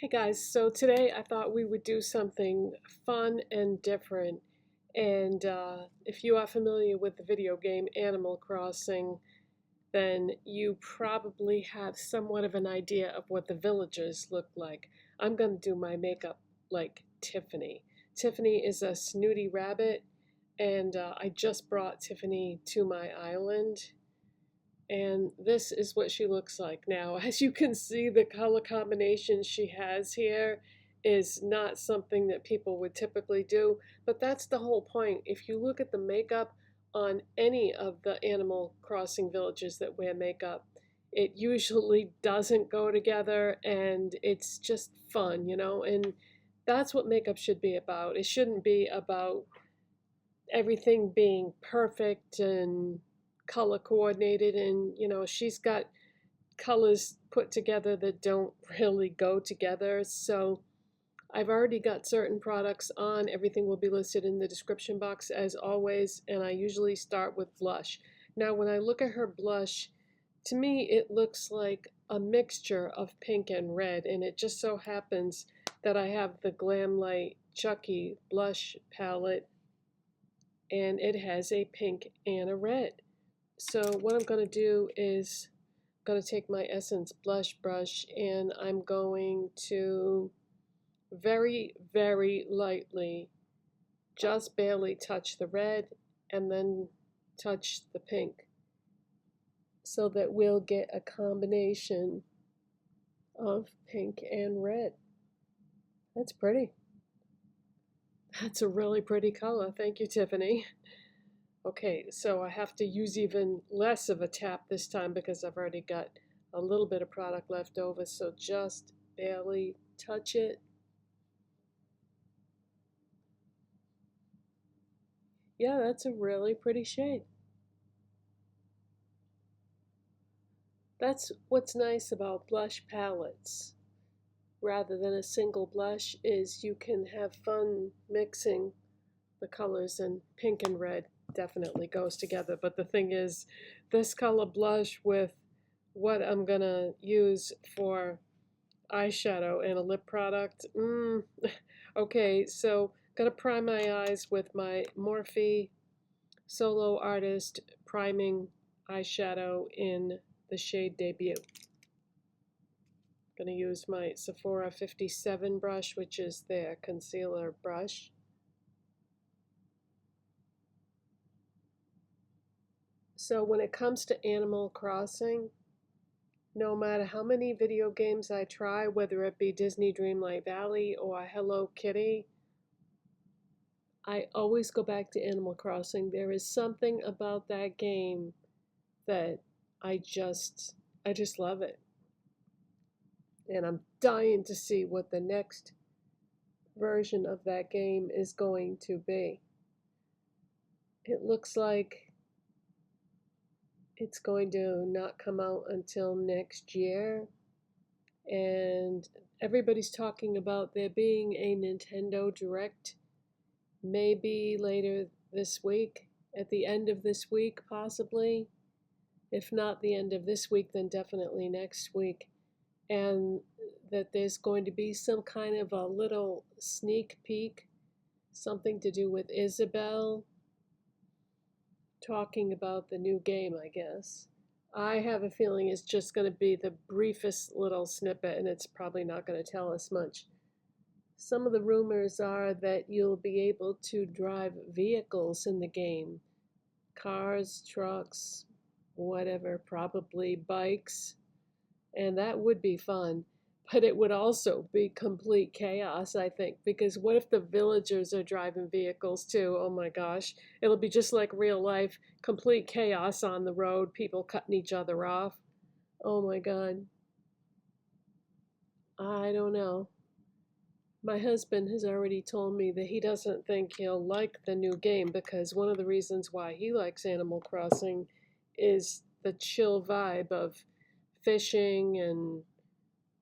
Hey guys, so today I thought we would do something fun and different. And if you are familiar with the video game Animal Crossing, then you probably have somewhat of an idea of what the villagers look like. I'm going to do my makeup like Tiffany. Tiffany is a snooty rabbit, and I just brought Tiffany to my island. And this is what she looks like now. As you can see, the color combination she has here is not something that people would typically do, but that's the whole point. If you look at the makeup on any of the Animal Crossing villages that wear makeup, it usually doesn't go together and it's just fun, and that's what makeup should be about. It shouldn't be about everything being perfect and color coordinated, and she's got colors put together that don't really go together. So I've already got certain products on. Everything will be listed in the description box as always, and I usually start with blush. Now when I look at her blush, to me it looks like a mixture of pink and red, and it just so happens that I have the Glamlite Chucky blush palette, and it has a pink and a red. So what I'm going to do is I'm going to take my Essence blush brush, and I'm going to very, very lightly just barely touch the red and then touch the pink so that we'll get a combination of pink and red. That's pretty. That's a really pretty color. Thank you, Tiffany. Okay, so I have to use even less of a tap this time because I've already got a little bit of product left over, so just barely touch it. Yeah, that's a really pretty shade. That's what's nice about blush palettes. Rather than a single blush is you can have fun mixing the colors, and pink and red definitely goes together. But the thing is, this color blush with what I'm gonna use for eyeshadow and a lip product. Okay, so gonna prime my eyes with my Morphe Solo Artist Priming Eyeshadow in the shade Debut. Gonna use my Sephora 57 brush, which is their concealer brush. So when it comes to Animal Crossing, no matter how many video games I try, whether it be Disney Dreamlight Valley or Hello Kitty, I always go back to Animal Crossing. There is something about that game that I just love it. And I'm dying to see what the next version of that game is going to be. It looks like it's going to not come out until next year, and everybody's talking about there being a Nintendo Direct maybe later this week, at the end of this week possibly. If not the end of this week, then definitely next week. And that there's going to be some kind of a little sneak peek, something to do with Isabelle, talking about the new game, I guess. I have a feeling it's just going to be the briefest little snippet, and it's probably not going to tell us much. Some of the rumors are that you'll be able to drive vehicles in the game. Cars, trucks, whatever, probably bikes. And that would be fun. But it would also be complete chaos, I think, because what if the villagers are driving vehicles too? Oh my gosh. It'll be just like real life, complete chaos on the road, people cutting each other off. Oh my God. I don't know. My husband has already told me that he doesn't think he'll like the new game because one of the reasons why he likes Animal Crossing is the chill vibe of fishing and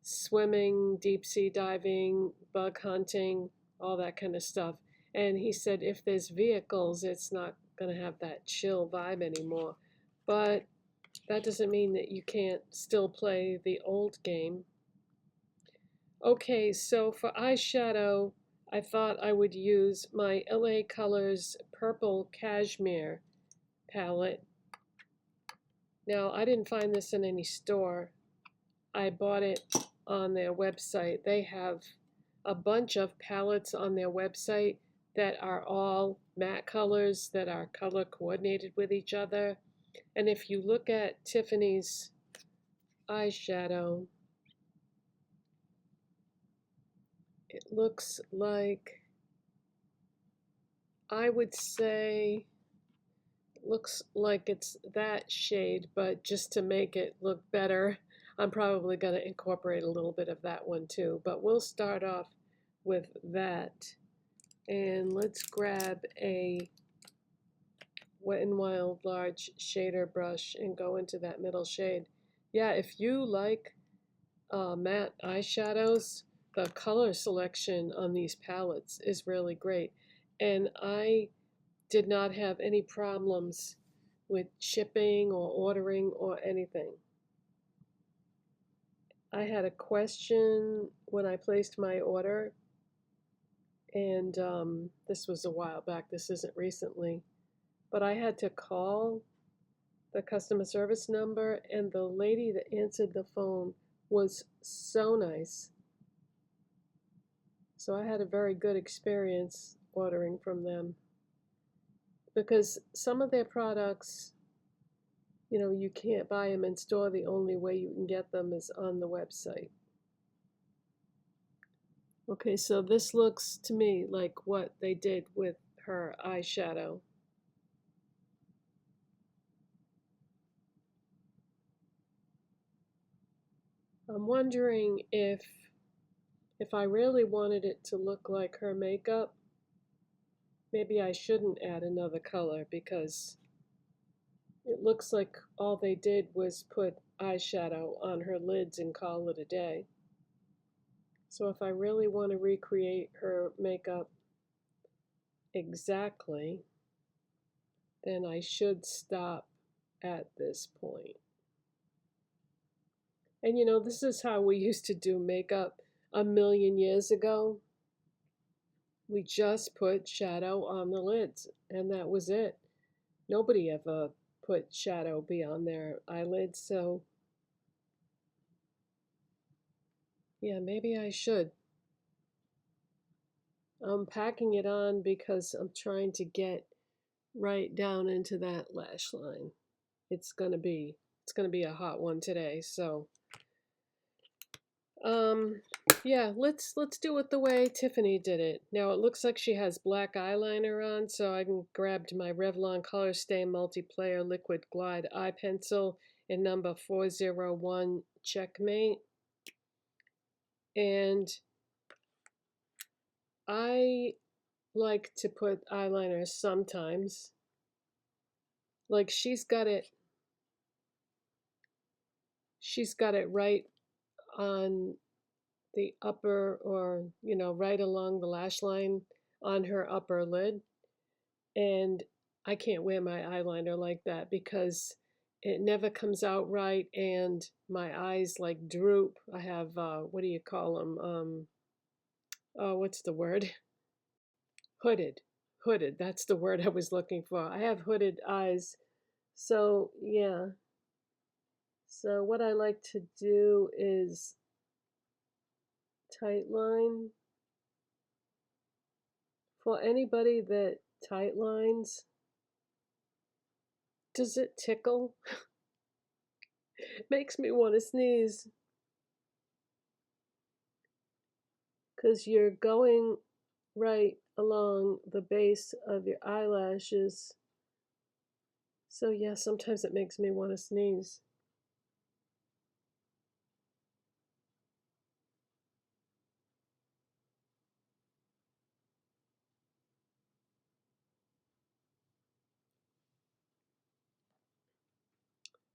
swimming, deep sea diving, bug hunting, all that kind of stuff. And he said if there's vehicles, it's not going to have that chill vibe anymore. But that doesn't mean that you can't still play the old game. Okay, so for eyeshadow, I thought I would use my LA Colors Purple Cashmere palette. Now, I didn't find this in any store. I bought it on their website. They have a bunch of palettes on their website that are all matte colors that are color coordinated with each other. And if you look at Tiffany's eyeshadow, it looks like, I would say, looks like it's that shade, but just to make it look better, I'm probably going to incorporate a little bit of that one too. But we'll start off with that. And let's grab a Wet n Wild large shader brush and go into that middle shade. Yeah, if you like matte eyeshadows, the color selection on these palettes is really great. And I did not have any problems with shipping or ordering or anything. I had a question when I placed my order, and this was a while back, this isn't recently, but I had to call the customer service number, and the lady that answered the phone was so nice. So I had a very good experience ordering from them, because some of their products, you can't buy them in store. The only way you can get them is on the website. Okay, so this looks to me like what they did with her eyeshadow. I'm wondering if I really wanted it to look like her makeup, maybe I shouldn't add another color, because it looks like all they did was put eyeshadow on her lids and call it a day. So if I really want to recreate her makeup exactly, then I should stop at this point. And this is how we used to do makeup a million years ago. We just put shadow on the lids, and that was it. Nobody ever put shadow beyond their eyelids, so yeah, maybe I should. I'm packing it on because I'm trying to get right down into that lash line. It's gonna be a hot one today, so um yeah, let's do it the way Tiffany did it. Now it looks like she has black eyeliner on, so I can grab my Revlon Colorstay Multiplayer Liquid Glide Eye Pencil in number 401 Checkmate. And I like to put eyeliner sometimes. Like she's got it right on the upper, or right along the lash line on her upper lid. And I can't wear my eyeliner like that because it never comes out right, and my eyes like droop. I have what do you call them? Oh, what's the word? Hooded. Hooded. That's the word I was looking for. I have hooded eyes. So, yeah. So what I like to do is tight line. For anybody that tight lines, does it tickle? Makes me want to sneeze. Because you're going right along the base of your eyelashes. So yeah, sometimes it makes me want to sneeze.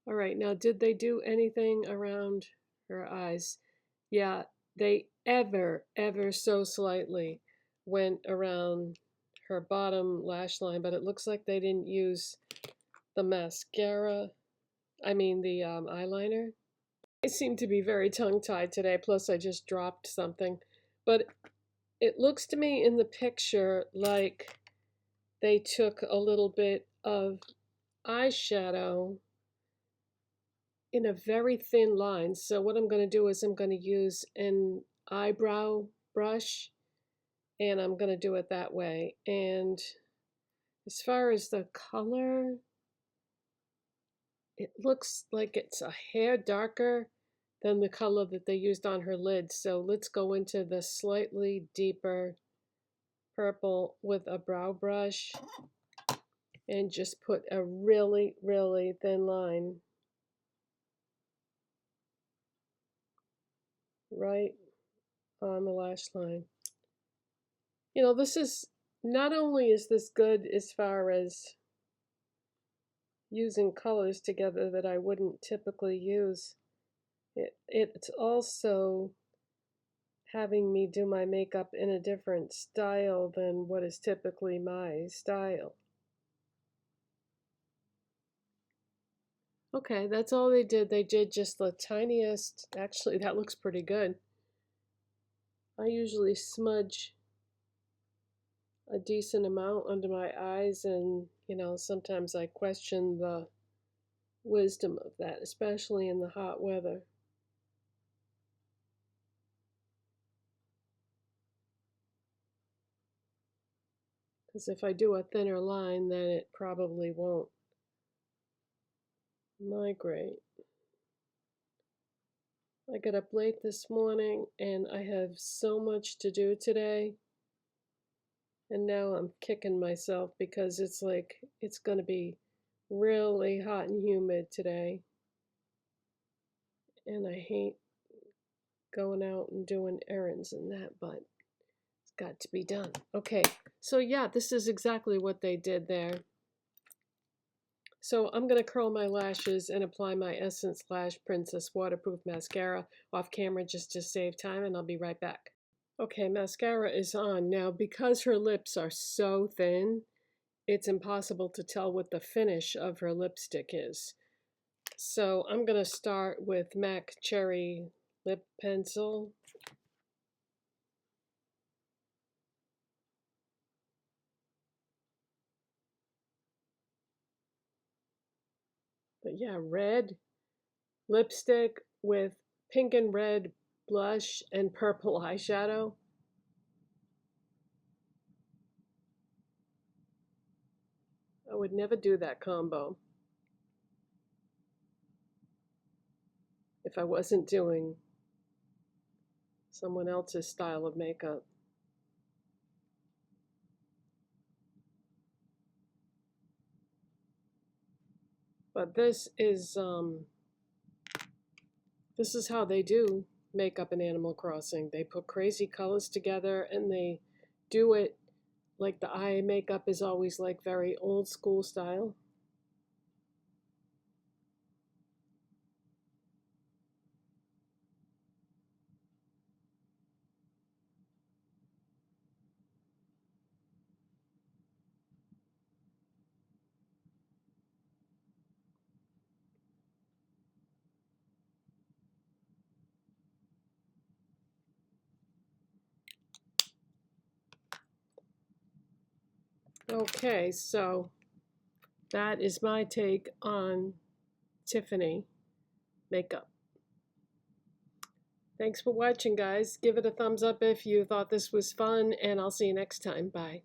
All right, now did they do anything around her eyes? Yeah, they ever so slightly went around her bottom lash line, but it looks like they didn't use the mascara, I mean the eyeliner. I seem to be very tongue-tied today, plus I just dropped something. But it looks to me in the picture like they took a little bit of eyeshadow in a very thin line. So what I'm going to do is I'm going to use an eyebrow brush, and I'm going to do it that way. And as far as the color, it looks like it's a hair darker than the color that they used on her lid. So let's go into the slightly deeper purple with a brow brush and just put a really, really thin line right on the lash line. You know, this is, not only is this good as far as using colors together that I wouldn't typically use, it's also having me do my makeup in a different style than what is typically my style. Okay, that's all they did. They did just the tiniest, actually that looks pretty good. I usually smudge a decent amount under my eyes, and you know, sometimes I question the wisdom of that, especially in the hot weather. Because if I do a thinner line, then it probably won't migrate. I got up late this morning and I have so much to do today. And now I'm kicking myself because it's like it's going to be really hot and humid today. And I hate going out and doing errands and that, but it's got to be done. Okay, so yeah, this is exactly what they did there. So I'm going to curl my lashes and apply my Essence Lash Princess Waterproof Mascara off camera just to save time, and I'll be right back. Okay, mascara is on. Now, because her lips are so thin, it's impossible to tell what the finish of her lipstick is. So I'm going to start with MAC Cherry Lip Pencil. But yeah, red lipstick with pink and red blush and purple eyeshadow. I would never do that combo if I wasn't doing someone else's style of makeup. But this is how they do makeup in Animal Crossing. They put crazy colors together and they do it like the eye makeup is always like very old school style. Okay, so that is my take on Tiffany makeup. Thanks for watching, guys. Give it a thumbs up if you thought this was fun, and I'll see you next time. Bye.